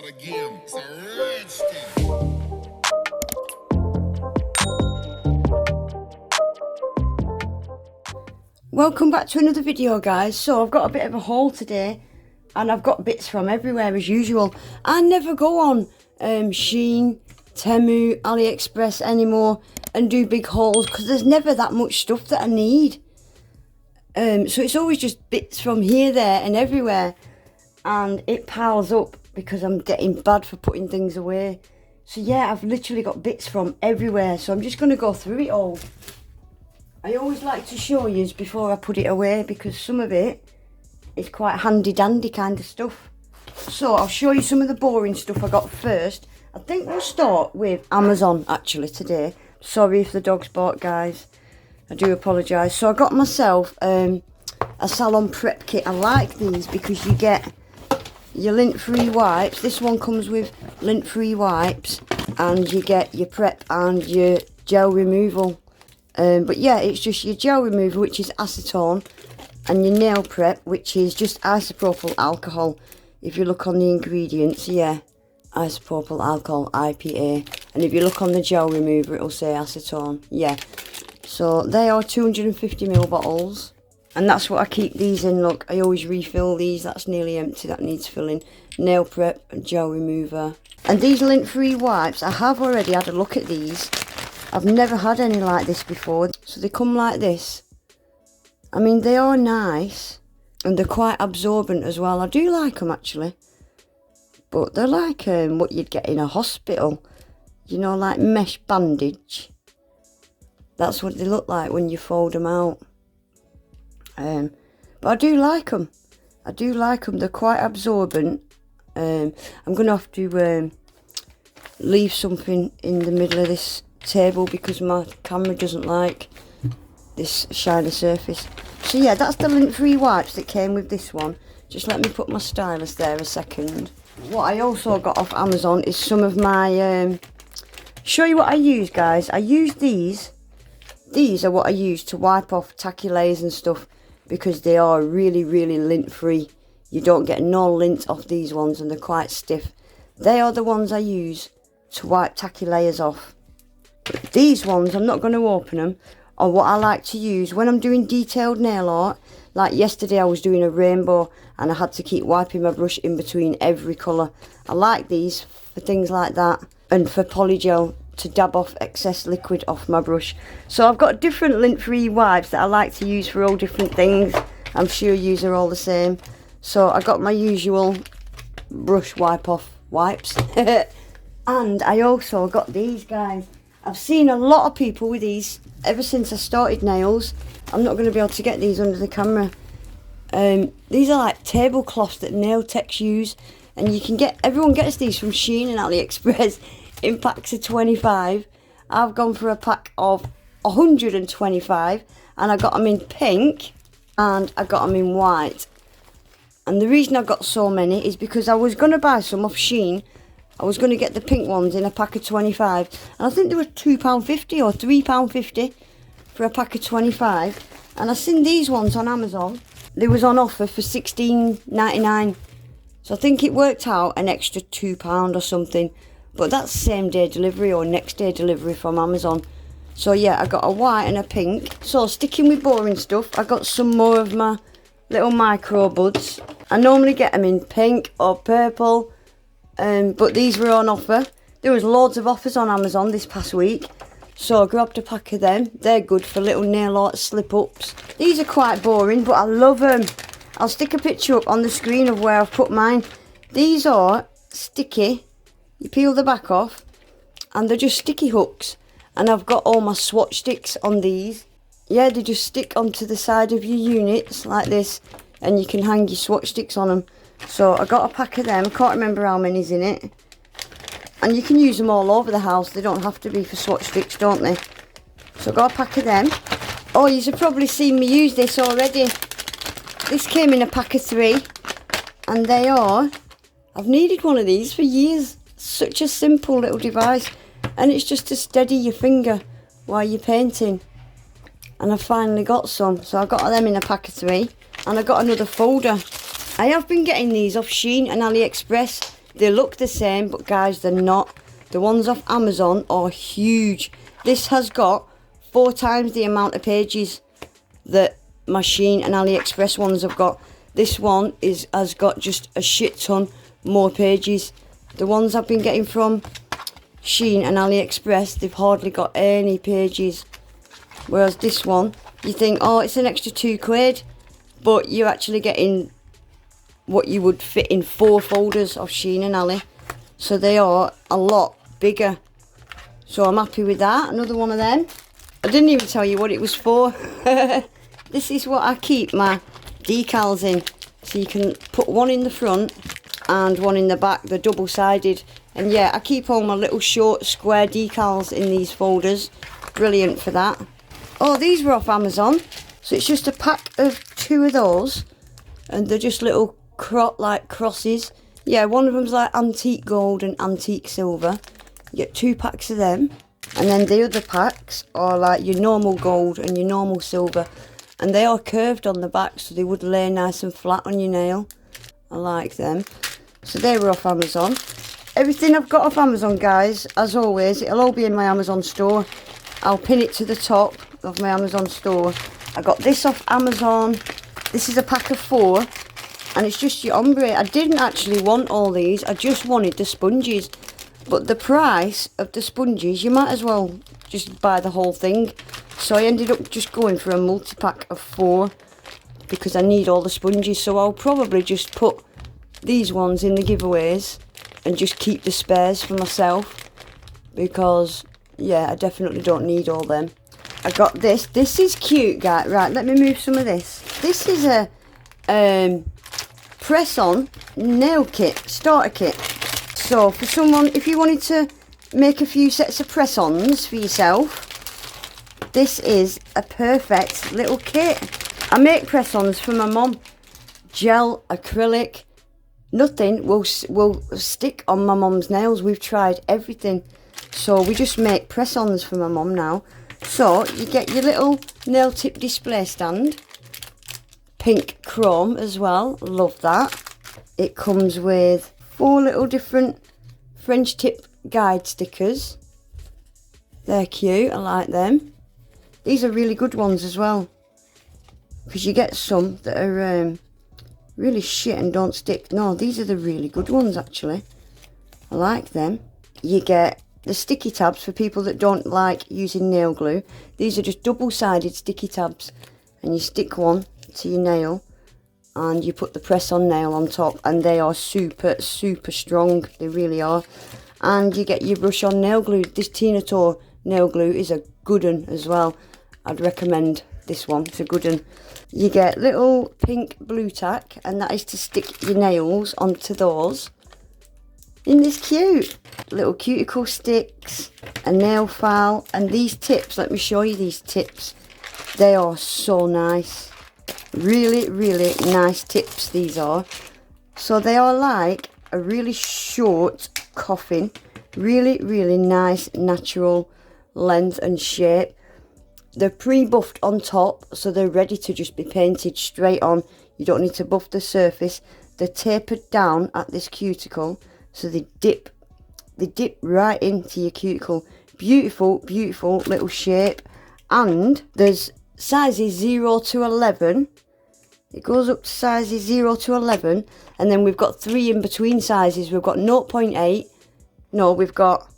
again. It's a Rhinestone. Welcome back to another video, guys. So I've got a bit of a haul today and I've got bits from everywhere as usual. I never go on Shein, Temu, AliExpress anymore and do big hauls because there's never that much stuff that I need. So it's always just bits from here, there and everywhere, and it piles up because I'm getting bad for putting things away. So yeah, I've literally got bits from everywhere, so I'm just going to go through it all. I always like to show you before I put it away because some of it is quite handy dandy kind of stuff. So I'll show you some of the boring stuff I got first. I think we'll start with Amazon actually today. Sorry if the dog's bark, guys. I do apologise. So I got myself a salon prep kit. I like these because you get your lint-free wipes. This one comes with lint-free wipes and you get your prep and your gel removal. But yeah, it's just your gel remover, which is acetone, and your nail prep, which is just isopropyl alcohol. If you look on the ingredients, yeah, isopropyl alcohol, IPA. And if you look on the gel remover, it'll say acetone, yeah. So they are 250ml bottles. And that's what I keep these in, look. I always refill these, that's nearly empty, that needs filling. Nail prep and gel remover. And these lint-free wipes, I have already had a look at these. I've never had any like this before. So they come like this. I mean, they are nice. And they're quite absorbent as well. I do like them actually. But they're like what you'd get in a hospital. You know, like mesh bandage. That's what they look like when you fold them out. But I do like them. I do like them. They're quite absorbent. I'm going to have to leave something in the middle of this table because my camera doesn't like this shiny surface. So yeah, that's the lint-free wipes that came with this one. Just let me put my stylus there a second. What I also got off Amazon is some of my... show you what I use, guys. I use these. These are what I use to wipe off tacky layers and stuff because they are really, really lint-free. You don't get no lint off these ones and they're quite stiff. They are the ones I use to wipe tacky layers off. But these ones, I'm not going to open them, are what I like to use when I'm doing detailed nail art. Like yesterday I was doing a rainbow and I had to keep wiping my brush in between every colour. I like these for things like that and for polygel to dab off excess liquid off my brush. So I've got different lint-free wipes that I like to use for all different things. I'm sure yous are all the same. So I got my usual brush wipe off wipes. And I also got these, guys. I've seen a lot of people with these ever since I started nails. I'm not going to be able to get these under the camera. These are like tablecloths that nail techs use. And you can get, everyone gets these from Shein and AliExpress in packs of 25. I've gone for a pack of 125 and I got them in pink and I got them in white. And the reason I got so many is because I was going to buy some off Shein. I was going to get the pink ones in a pack of 25 and I think they were £2.50 or £3.50 for a pack of 25. And I seen these ones on Amazon. They was on offer for £16.99. So I think it worked out an extra £2 or something. But that's same day delivery or next day delivery from Amazon. So yeah, I got a white and a pink. So sticking with boring stuff, I got some more of my little micro buds. I normally get them in pink or purple. But these were on offer. There was loads of offers on Amazon this past week. So I grabbed a pack of them. They're good for little nail art slip-ups. These are quite boring, but I love them. I'll stick a picture up on the screen of where I've put mine. These are sticky. You peel the back off and they're just sticky hooks. And I've got all my swatch sticks on these. Yeah, they just stick onto the side of your units like this. And you can hang your swatch sticks on them. So I got a pack of them. I can't remember how many's in it. And you can use them all over the house. They don't have to be for swatch sticks, don't they? So I got a pack of them. Oh, you've probably seen me use this already. This came in a pack of 3. And they are... I've needed one of these for years. Such a simple little device. And it's just to steady your finger while you're painting. And I finally got some. So I got them in a pack of 3. And I got another folder. I have been getting these off Shein and AliExpress They look the same, but guys, they're not. The ones off Amazon are huge. This has got 4 times the amount of pages that my Shein and AliExpress ones have got. This one has got just a shit ton more pages. The ones I've been getting from Shein and AliExpress, they've hardly got any pages. Whereas this one, you think, oh, it's an extra £2, but you're actually getting what you would fit in 4 folders of Shein and Ali. So they are a lot bigger. So I'm happy with that. Another one of them. I didn't even tell you what it was for. This is what I keep my decals in. So you can put one in the front and one in the back. They're double-sided. And yeah, I keep all my little short square decals in these folders. Brilliant for that. Oh, these were off Amazon. So it's just a pack of 2 of those. And they're just little like crosses. Yeah, one of them's like antique gold and antique silver. You get 2 packs of them. And then the other packs are like your normal gold and your normal silver. And they are curved on the back, so they would lay nice and flat on your nail. I like them. So they were off Amazon. Everything I've got off Amazon, guys, as always, it'll all be in my Amazon store. I'll pin it to the top of my Amazon store. I got this off Amazon. This is a pack of 4. And it's just your ombre. I didn't actually want all these. I just wanted the sponges. But the price of the sponges, you might as well just buy the whole thing. So I ended up just going for a multi-pack of 4. Because I need all the sponges. So I'll probably just put these ones in the giveaways. And just keep the spares for myself. Because, yeah, I definitely don't need all them. I got this. This is cute, guys. Right, let me move some of this. This is a press-on nail kit, starter kit. So for someone, if you wanted to make a few sets of press-ons for yourself, this is a perfect little kit. I make press-ons for my mum. Gel, acrylic, nothing will stick on my mum's nails. We've tried everything. So we just make press-ons for my mum now. So you get your little nail tip display stand. Pink chrome as well, love that. It comes with 4 little different French tip guide stickers. They're cute, I like them. These are really good ones as well, because you get some that are really shit and don't stick. No, these are the really good ones actually. I like them. You get the sticky tabs for people that don't like using nail glue. These are just double-sided sticky tabs, and you stick one to your nail and you put the press-on nail on top, and they are super strong. They really are. And you get your brush-on nail glue. This Tina Tor nail glue is a good one as well. I'd recommend this one. It's a good one. You get little pink blue tack, and that is to stick your nails onto those. Isn't this cute? Little cuticle sticks, a nail file, and these tips. Let me show you these tips. They are so nice. Really nice tips these are. So they are like a really short coffin. Really nice natural length and shape. They're pre-buffed on top, so they're ready to just be painted straight on. You don't need to buff the surface. They're tapered down at this cuticle, so they dip right into your cuticle. Beautiful little shape. And there's sizes 0 to 11. It goes up to sizes 0 to 11, and then we've got 3 in between sizes. We've got 0.8, no, we've got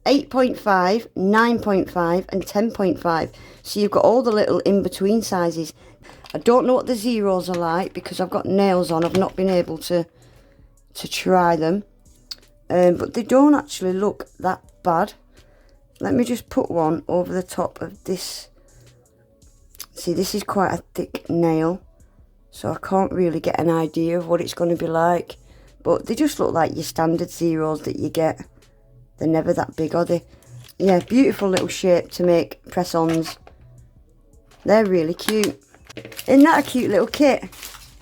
8.5, 9.5 and 10.5. So you've got all the little in between sizes. I don't know what the zeros are like because I've got nails on. I've not been able to try them, but they don't actually look that bad. Let me just put one over the top of this. See, this is quite a thick nail, so I can't really get an idea of what it's going to be like. But they just look like your standard zeros that you get. They're never that big, are they? Yeah, beautiful little shape to make press-ons. They're really cute. Isn't that a cute little kit?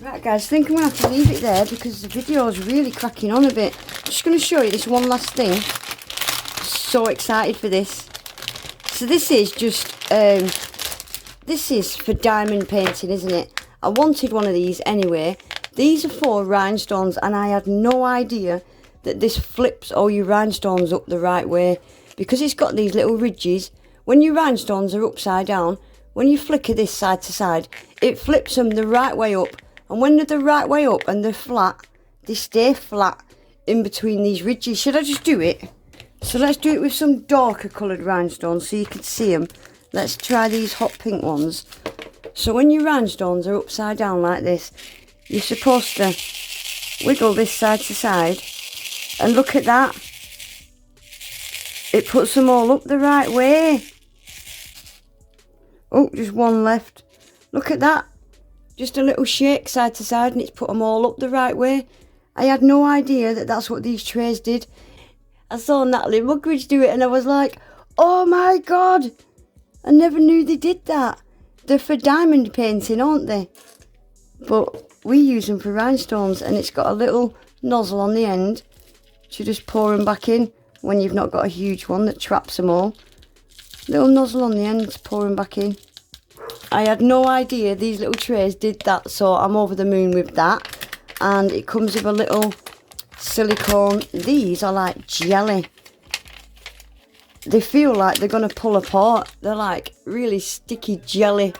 Right guys, I think I'm going to have to leave it there because the video is really cracking on a bit. I'm just going to show you this one last thing. So excited for this. So this is just, this is for diamond painting, isn't it? I wanted one of these anyway. These are for rhinestones, and I had no idea that this flips all your rhinestones up the right way, because it's got these little ridges. When your rhinestones are upside down, when you flicker this side to side, it flips them the right way up, and when they're the right way up and they're flat, they stay flat in between these ridges. Should I just do it? So let's do it with some darker coloured rhinestones so you can see them. Let's try these hot pink ones. So when your rhinestones are upside down like this, you're supposed to wiggle this side to side, and look at that. It puts them all up the right way. Oh, just one left. Look at that. Just a little shake side to side and it's put them all up the right way. I had no idea that that's what these trays did. I saw Natalie Mugridge do it and I was like, oh my god, I never knew they did that. They're for diamond painting, aren't they? But we use them for rhinestones, and it's got a little nozzle on the end to just pour them back in when you've not got a huge one that traps them all. Little nozzle on the end to pour them back in. I had no idea these little trays did that, so I'm over the moon with that. And it comes with a little silicone. These are like jelly. They feel like they're going to pull apart. They're like really sticky jelly.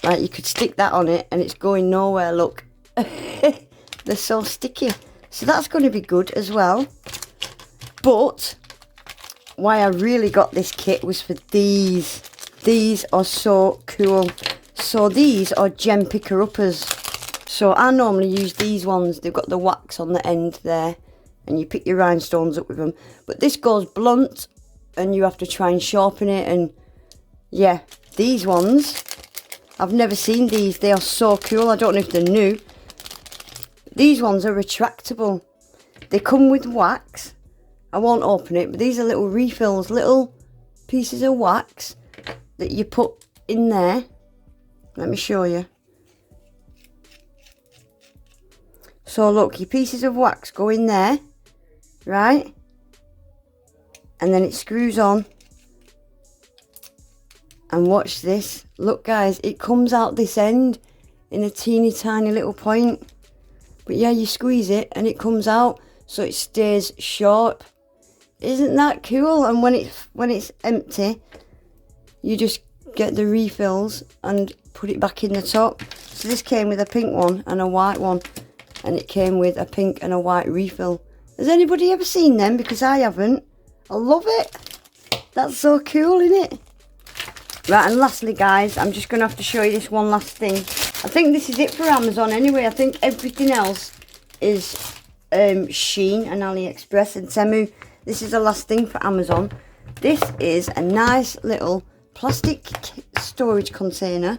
Like you could stick that on it and it's going nowhere, look. They're so sticky. So that's going to be good as well. But why I really got this kit was for these. These are so cool. So these are gem picker uppers. So I normally use these ones. They've got the wax on the end there, and you pick your rhinestones up with them. But this goes blunt and you have to try and sharpen it. And yeah, these ones, I've never seen these. They are so cool. I don't know if they're new. These ones are retractable. They come with wax. I won't open it, but these are little refills, little pieces of wax that you put in there. Let me show you. So look, your pieces of wax go in there, right? And then it screws on. And watch this. Look guys, it comes out this end in a teeny tiny little point. But yeah, you squeeze it and it comes out so it stays sharp. Isn't that cool? And when it's empty, you just get the refills and put it back in the top. So this came with a pink one and a white one, and it came with a pink and a white refill. Has anybody ever seen them? Because I haven't. I love it. That's so cool, isn't it? Right, and lastly guys, I'm just going to have to show you this one last thing. I think this is it for Amazon anyway. I think everything else is Shein and AliExpress and Temu. This is the last thing for Amazon. This is a nice little plastic storage container.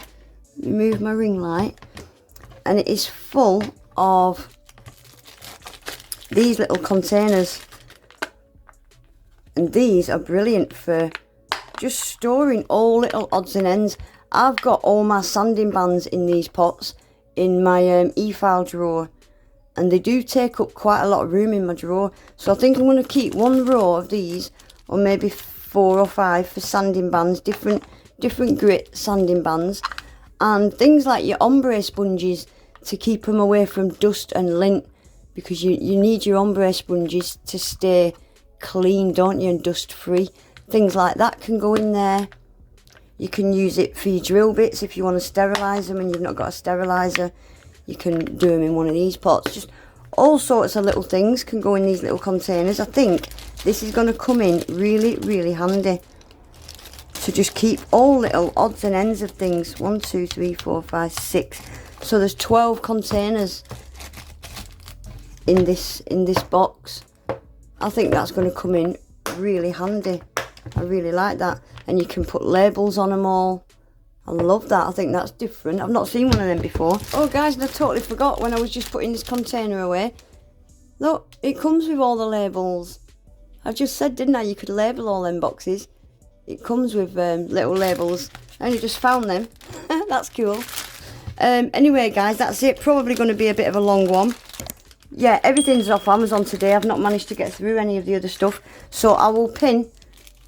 Let me move my ring light. And it is full of these little containers. And these are brilliant for just storing all little odds and ends. I've got all my sanding bands in these pots in my e-file drawer. And they do take up quite a lot of room in my drawer. So I think I'm going to keep one row of these, or maybe 4 or 5 for sanding bands, different grit sanding bands. And things like your ombre sponges to keep them away from dust and lint. Because you need your ombre sponges to stay clean, don't you, and dust free. Things like that can go in there. You can use it for your drill bits if you want to sterilise them and you've not got a steriliser. You can do them in one of these pots. Just all sorts of little things can go in these little containers. I think this is going to come in really, really handy to just keep all little odds and ends of things. 1, 2, 3, 4, 5, 6. So there's 12 containers in this box. I think that's going to come in really handy. I really like that. And you can put labels on them all. I love that. I think that's different. I've not seen one of them before. Oh guys, and I totally forgot when I was just putting this container away. Look, it comes with all the labels. I just said, didn't I, you could label all them boxes. It comes with little labels. I only just found them. That's cool. Anyway guys, that's it. Probably going to be a bit of a long one. Yeah, everything's off Amazon today. I've not managed to get through any of the other stuff. So I will pin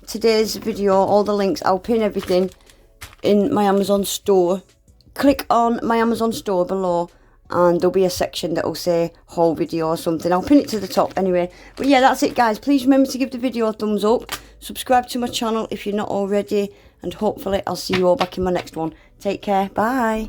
today's video, all the links. I'll pin everything in my Amazon store. Click on my Amazon store below and there'll be a section that will say haul video or something. I'll pin it to the top anyway. But yeah, that's it guys. Please remember to give the video a thumbs up, subscribe to my channel if you're not already, and hopefully I'll see you all back in my next one. Take care, bye.